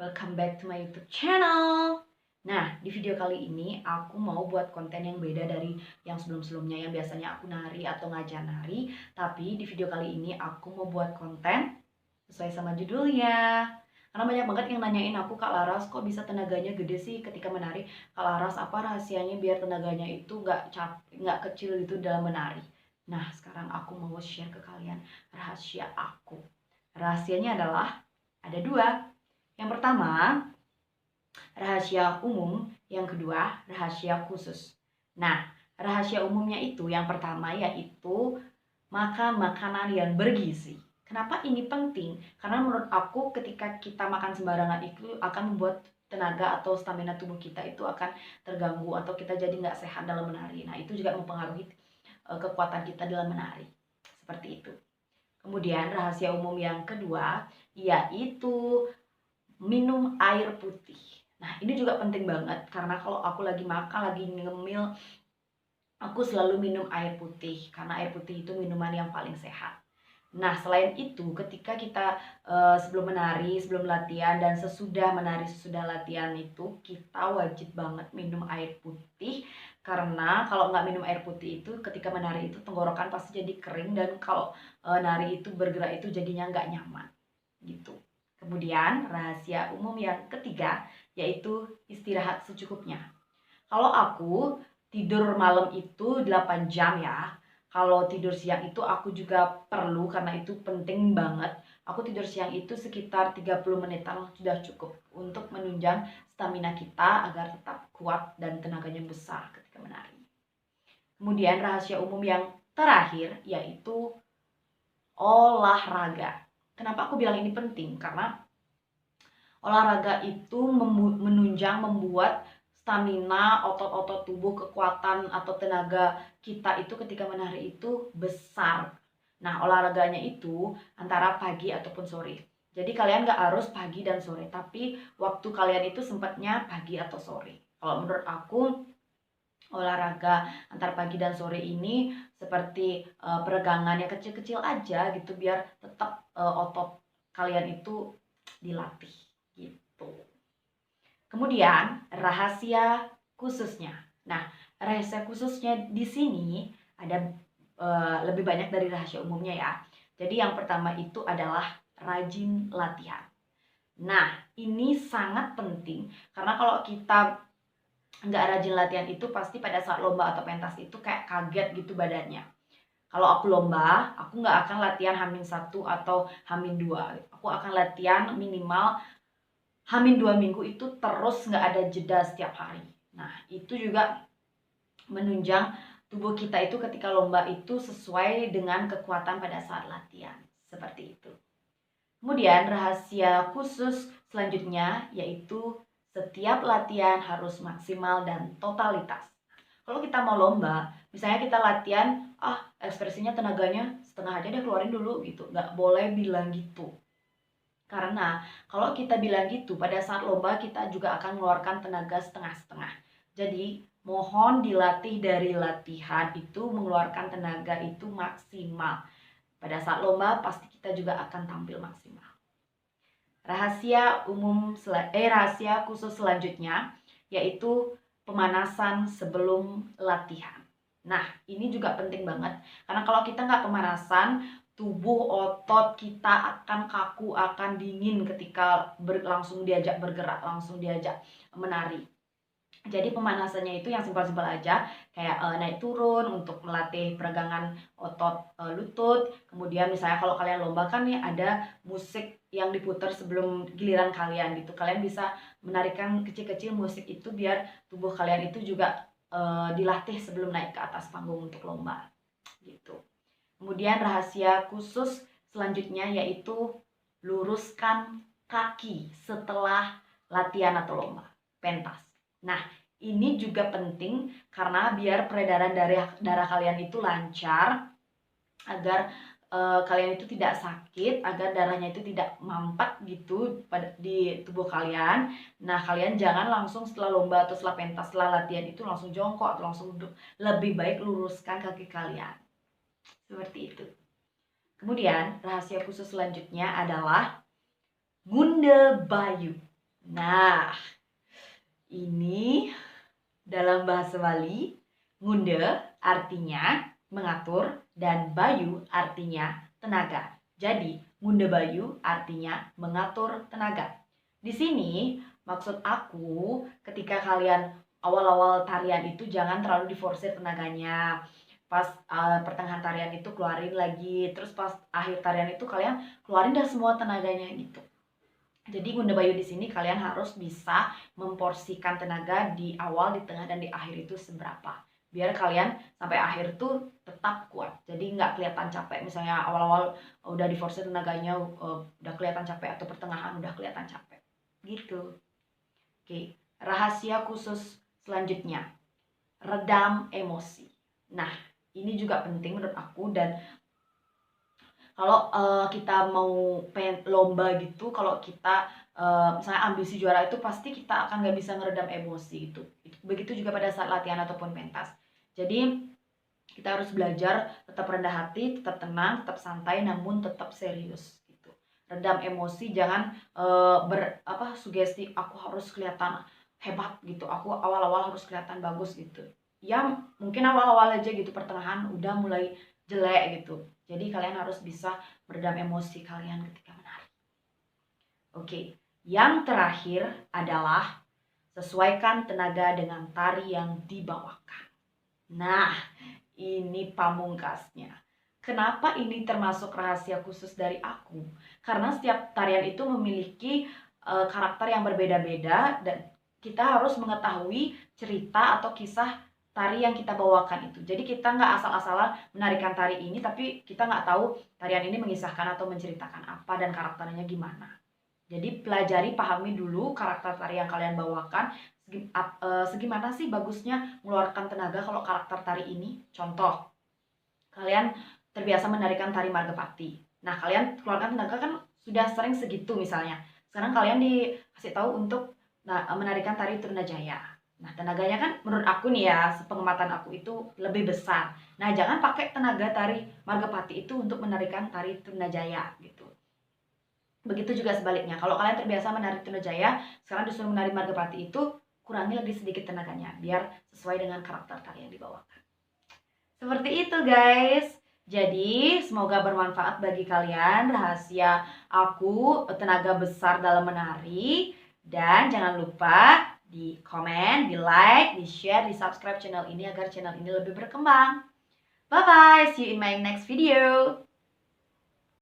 welcome back to my YouTube channel. Nah, di video kali ini aku mau buat konten yang beda dari yang sebelum-sebelumnya yang biasanya aku nari atau ngajar nari. Tapi di video kali ini aku mau buat konten sesuai sama judulnya. Karena banyak banget yang nanyain aku, Kak Laras, kok bisa tenaganya gede sih ketika menari? Kak Laras, apa rahasianya biar tenaganya itu nggak kecil gitu dalam menari? Nah, sekarang aku mau share ke kalian rahasia aku. Rahasianya adalah ada dua. Yang pertama, rahasia umum. Yang kedua, rahasia khusus. Nah, rahasia umumnya itu yang pertama yaitu makan makanan yang bergizi. Kenapa ini penting? Karena menurut aku ketika kita makan sembarangan itu akan membuat tenaga atau stamina tubuh kita itu akan terganggu atau kita jadi nggak sehat dalam menari. Nah, itu juga mempengaruhi kekuatan kita dalam menari. Seperti itu. Kemudian rahasia umum yang kedua yaitu minum air putih. Nah, ini juga penting banget karena kalau aku lagi makan, lagi ngemil, aku selalu minum air putih karena air putih itu minuman yang paling sehat. Nah, selain itu, ketika kita sebelum menari, sebelum latihan, dan sesudah menari, sesudah latihan itu, kita wajib banget minum air putih. Karena kalau nggak minum air putih itu, ketika menari itu tenggorokan pasti jadi kering, dan kalau nari itu bergerak itu jadinya nggak nyaman. Gitu. Kemudian, rahasia umum yang ketiga, yaitu istirahat secukupnya. Kalau aku tidur malam itu 8 jam ya. Kalau tidur siang itu aku juga perlu karena itu penting banget. Aku tidur siang itu sekitar 30 menitan sudah cukup untuk menunjang stamina kita agar tetap kuat dan tenaganya besar ketika menari. Kemudian rahasia umum yang terakhir yaitu olahraga. Kenapa aku bilang ini penting? Karena olahraga itu menunjang membuat stamina, otot-otot tubuh, kekuatan atau tenaga kita itu ketika menari itu besar. Nah, olahraganya itu antara pagi ataupun sore. Jadi kalian nggak harus pagi dan sore, tapi waktu kalian itu sempatnya pagi atau sore. Kalau menurut aku, olahraga antara pagi dan sore ini seperti peregangan yang kecil-kecil aja gitu biar tetap otot kalian itu dilatih gitu. Kemudian rahasia khususnya. Nah, rahasia khususnya di sini ada lebih banyak dari rahasia umumnya ya. Jadi yang pertama itu adalah rajin latihan. Nah, ini sangat penting karena kalau kita nggak rajin latihan itu pasti pada saat lomba atau pentas itu kayak kaget gitu badannya. Kalau aku lomba, aku nggak akan latihan H-1 atau H-2. Aku akan latihan minimal H-2 minggu itu terus nggak ada jeda setiap hari. Nah, itu juga menunjang tubuh kita itu ketika lomba itu sesuai dengan kekuatan pada saat latihan. Seperti itu. Kemudian rahasia khusus selanjutnya yaitu setiap latihan harus maksimal dan totalitas. Kalau kita mau lomba, misalnya kita latihan, ekspresinya tenaganya setengah aja deh keluarin dulu gitu. Nggak boleh bilang gitu. Karena kalau kita bilang gitu, pada saat lomba kita juga akan mengeluarkan tenaga setengah-setengah. Jadi mohon dilatih dari latihan itu mengeluarkan tenaga itu maksimal. Pada saat lomba pasti kita juga akan tampil maksimal. Rahasia khusus selanjutnya yaitu pemanasan sebelum latihan. Nah, ini juga penting banget karena kalau kita nggak pemanasan, tubuh otot kita akan kaku, akan dingin ketika langsung diajak bergerak, langsung diajak menari. Jadi pemanasannya itu yang simpel-simpel aja, kayak naik turun untuk melatih peregangan otot lutut. Kemudian misalnya kalau kalian lomba kan nih ada musik yang diputar sebelum giliran kalian gitu. Kalian bisa menarikan kecil-kecil musik itu biar tubuh kalian itu juga dilatih sebelum naik ke atas panggung untuk lomba gitu. Kemudian rahasia khusus selanjutnya yaitu luruskan kaki setelah latihan atau lomba, pentas. Nah, ini juga penting karena biar peredaran darah kalian itu lancar agar kalian itu tidak sakit, agar darahnya itu tidak mampet gitu di tubuh kalian. Nah, kalian jangan langsung setelah lomba atau setelah pentas, setelah latihan itu langsung jongkok atau langsung duduk. Lebih baik luruskan kaki kalian. Seperti itu. Kemudian, rahasia khusus selanjutnya adalah Gunde Bayu. Nah, ini dalam bahasa Bali, ngunde artinya mengatur dan bayu artinya tenaga. Jadi, ngunde bayu artinya mengatur tenaga. Di sini maksud aku ketika kalian awal-awal tarian itu jangan terlalu diforsir tenaganya. Pas pertengahan tarian itu keluarin lagi, terus pas akhir tarian itu kalian keluarin dah semua tenaganya gitu. Jadi Gunda Bayu di sini kalian harus bisa memporsikan tenaga di awal, di tengah, dan di akhir itu seberapa. Biar kalian sampai akhir tuh tetap kuat. Jadi nggak kelihatan capek. Misalnya awal-awal udah diforsir tenaganya udah kelihatan capek, atau pertengahan udah kelihatan capek. Gitu. Oke, rahasia khusus selanjutnya. Redam emosi. Nah, ini juga penting menurut aku, dan kalau kita mau pengen lomba gitu, kalau kita misalnya ambisi juara itu pasti kita akan nggak bisa ngeredam emosi gitu. Begitu juga pada saat latihan ataupun pentas. Jadi kita harus belajar tetap rendah hati, tetap tenang, tetap santai, namun tetap serius gitu. Redam emosi, jangan sugesti aku harus kelihatan hebat gitu, aku awal-awal harus kelihatan bagus gitu. Ya mungkin awal-awal aja gitu, pertengahan udah mulai jelek gitu. Jadi kalian harus bisa meredam emosi kalian ketika menari. Oke, yang terakhir adalah sesuaikan tenaga dengan tari yang dibawakan. Nah, ini pamungkasnya. Kenapa ini termasuk rahasia khusus dari aku? Karena setiap tarian itu memiliki karakter yang berbeda-beda, dan kita harus mengetahui cerita atau kisah tari yang kita bawakan itu. Jadi kita nggak asal-asalan menarikan tari ini, tapi kita nggak tahu tarian ini mengisahkan atau menceritakan apa dan karakternya gimana. Jadi pelajari, pahami dulu karakter tari yang kalian bawakan, segimana sih bagusnya mengeluarkan tenaga kalau karakter tari ini. Contoh, kalian terbiasa menarikan tari Margapati. Nah, kalian keluarkan tenaga kan sudah sering segitu misalnya. Sekarang kalian dikasih tahu untuk menarikan tari Trunajaya. Nah, tenaganya kan menurut aku nih ya, sepengamatan aku itu lebih besar. Nah, jangan pakai tenaga tari Margapati itu untuk menarikan tari Trunajaya gitu. Begitu juga sebaliknya. Kalau kalian terbiasa menari Trunajaya, sekarang disuruh menari Margapati itu, kurangi lagi sedikit tenaganya biar sesuai dengan karakter tari yang dibawakan. Seperti itu guys. Jadi semoga bermanfaat bagi kalian rahasia aku tenaga besar dalam menari. Dan jangan lupa di komen, di like, di share, di subscribe channel ini agar channel ini lebih berkembang. Bye bye, see you in my next video.